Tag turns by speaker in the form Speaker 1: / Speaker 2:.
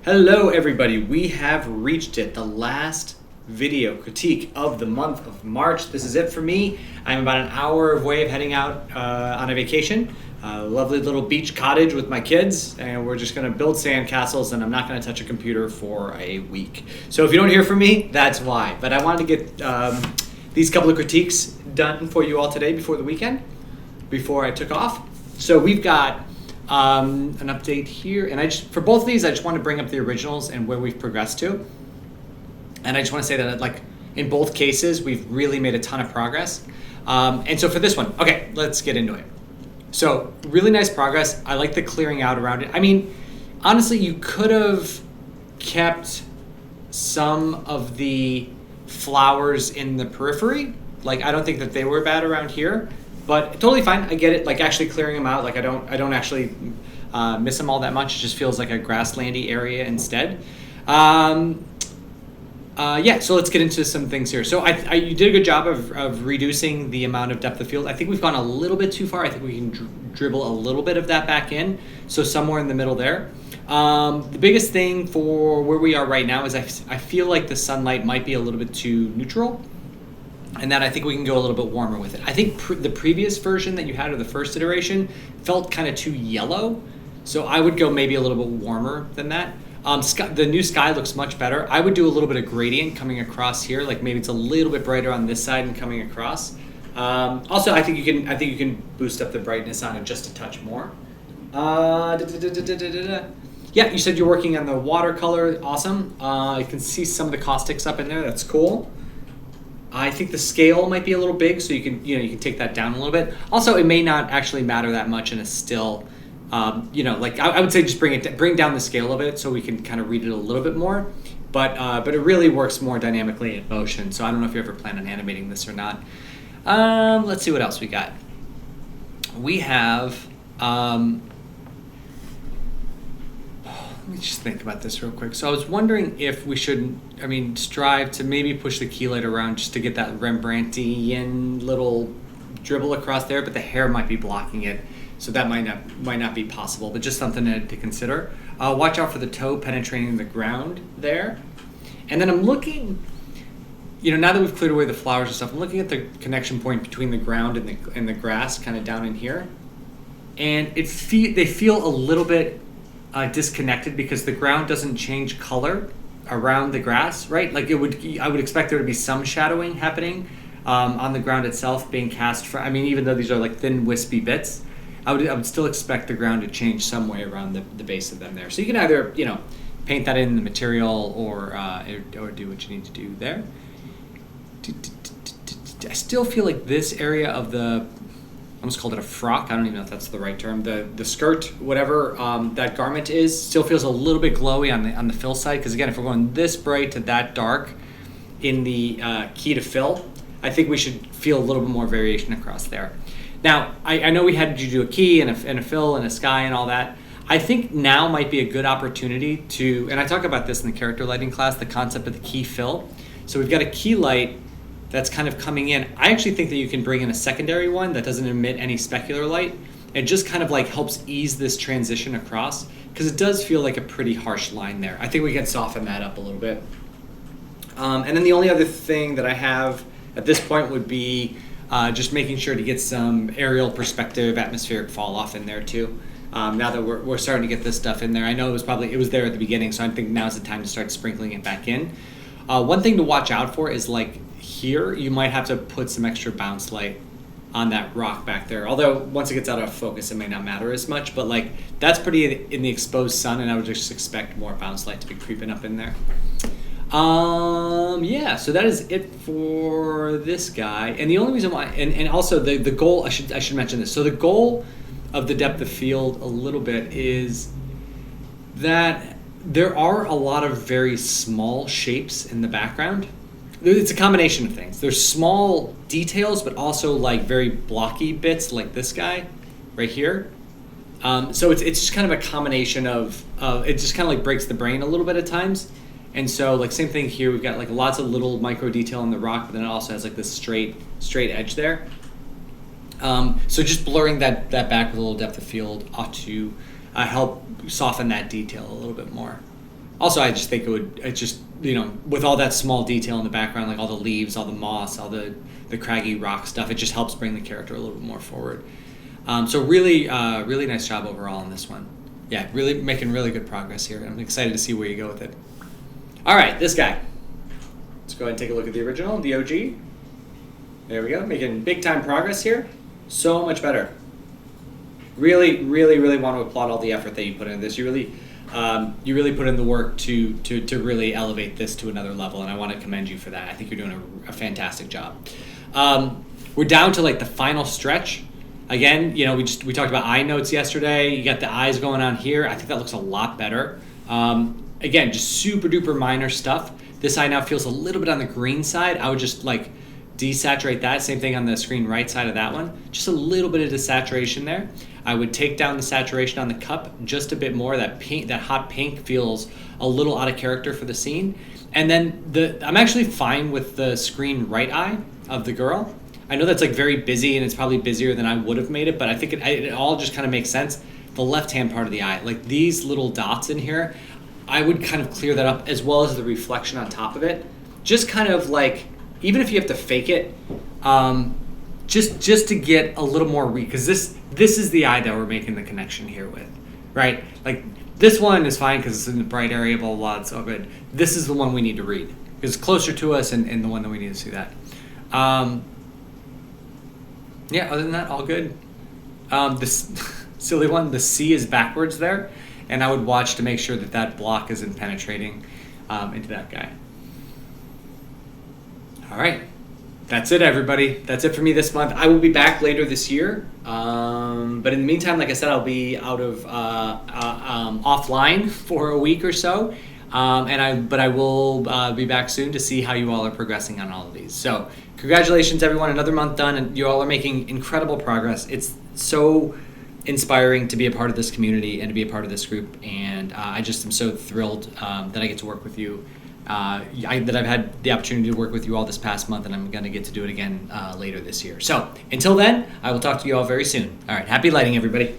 Speaker 1: Hello everybody, we have reached it, the last video critique of the month of March. This is it for me. I'm about an hour away of heading out on a vacation. A lovely little beach cottage with my kids, and we're just gonna build sand castles, and I'm not gonna touch a computer for a week. So if you don't hear from me, that's why. But I wanted to get these couple of critiques done for you all today before the weekend, before I took off. So we've got an update here, and for both of these, I just want to bring up the originals and where we've progressed to. And I just want to say that, like, in both cases, we've really made a ton of progress. And so for this one, okay, let's get into it. So really nice progress. I like the clearing out around it. I mean, honestly, you could have kept some of the flowers in the periphery. Like, I don't think that they were bad around here. But totally fine, I get it. Like, actually clearing them out, like I don't actually miss them all that much. It just feels like a grasslandy area instead. Yeah, so let's get into some things here. So you did a good job of reducing the amount of depth of field. I think we've gone a little bit too far. I think we can dribble a little bit of that back in. So somewhere in the middle there. The biggest thing for where we are right now is I feel like the sunlight might be a little bit too neutral. And that I think we can go a little bit warmer with it. I think the previous version that you had, or the first iteration, felt kind of too yellow. So I would go maybe a little bit warmer than that. The new sky looks much better. I would do a little bit of gradient coming across here. Like maybe it's a little bit brighter on this side and coming across. Also, I think you can boost up the brightness on it just a touch more. Yeah, you said you're working on the watercolor. Awesome. I can see some of the caustics up in there. That's cool. I think the scale might be a little big, so you can take that down a little bit. Also, it may not actually matter that much in a still. Like I would say just bring down the scale of it so we can kind of read it a little bit more. But it really works more dynamically in motion. So I don't know if you ever plan on animating this or not. Let's see what else we got. We have. Let me just think about this real quick. So I was wondering if we should, strive to maybe push the key light around just to get that Rembrandtian little dribble across there, but the hair might be blocking it. So that might not be possible, but just something to consider. Watch out for the toe penetrating the ground there. And then I'm looking, now that we've cleared away the flowers and stuff, I'm looking at the connection point between the ground and the grass kind of down in here. And they feel a little bit disconnected because the ground doesn't change color around the grass, right? Like I would expect there to be some shadowing happening on the ground itself being cast. Even though these are like thin wispy bits, I would still expect the ground to change some way around the base of them there. So you can either paint that in the material or do what you need to do there. I still feel like this area of the, I almost called it a frock. I don't even know if that's the right term. The skirt, whatever that garment is, still feels a little bit glowy on the fill side. Because again, if we're going this bright to that dark in the key to fill, I think we should feel a little bit more variation across there. Now, I know we had you do a key and a fill and a sky and all that. I think now might be a good opportunity to, and I talk about this in the character lighting class, the concept of the key fill. So we've got a key light that's kind of coming in. I actually think that you can bring in a secondary one that doesn't emit any specular light. It just kind of like helps ease this transition across, because it does feel like a pretty harsh line there. I think we can soften that up a little bit. And then the only other thing that I have at this point would be just making sure to get some aerial perspective, atmospheric fall off in there too. Now that we're starting to get this stuff in there. I know it was there at the beginning, so I think now's the time to start sprinkling it back in. One thing to watch out for is like here, you might have to put some extra bounce light on that rock back there. Although once it gets out of focus, it may not matter as much, but like that's pretty in the exposed sun, and I would just expect more bounce light to be creeping up in there. Yeah, so that is it for this guy. And the only reason why, and also the goal, I should mention this. So the goal of the depth of field a little bit is that there are a lot of very small shapes in the background. It's a combination of things. There's small details, but also like very blocky bits like this guy right here. So it's just kind of a combination of it just kind of like breaks the brain a little bit at times. And so like same thing here, we've got like lots of little micro detail in the rock, but then it also has like this straight edge there. So just blurring that back with a little depth of field ought to help soften that detail a little bit more. Also, I just think it's just, with all that small detail in the background, like all the leaves, all the moss, all the craggy rock stuff, it just helps bring the character a little bit more forward. So really nice job overall on this one. Yeah, really making really good progress here. I'm excited to see where you go with it. All right, this guy. Let's go ahead and take a look at the original, the OG. There we go, making big time progress here. So much better. Really, really, really want to applaud all the effort that you put into this. You really put in the work to really elevate this to another level, and I want to commend you for that. I think you're doing a fantastic job. We're down to like the final stretch. Again, we talked about eye notes yesterday. You got the eyes going on here. I think that looks a lot better. Again, just super duper minor stuff. This eye now feels a little bit on the green side. I would just like desaturate that. Same thing on the screen right side of that one. Just a little bit of desaturation there. I would take down the saturation on the cup just a bit more. That hot pink feels a little out of character for the scene. And then I'm actually fine with the screen right eye of the girl. I know that's like very busy and it's probably busier than I would have made it, but I think it all just kind of makes sense. The left-hand part of the eye, like these little dots in here, I would kind of clear that up as well as the reflection on top of it. Just kind of like, even if you have to fake it, just to get a little more because this is the eye that we're making the connection here with, right? Like this one is fine because it's in the bright area, blah, blah, blah, it's all good. This is the one we need to read because it's closer to us and the one that we need to see that. Yeah, other than that, all good. This silly one, the C is backwards there, and I would watch to make sure that block isn't penetrating into that guy. All right. That's it, everybody. That's it for me this month. I will be back later this year. But in the meantime, like I said, I'll be out of offline for a week or so. But I will be back soon to see how you all are progressing on all of these. So congratulations, everyone. Another month done, and you all are making incredible progress. It's so inspiring to be a part of this community and to be a part of this group. And I just am so thrilled that I get to work with you. That I've had the opportunity to work with you all this past month, and I'm going to get to do it again later this year. So until then, I will talk to you all very soon. All right, happy lighting, everybody.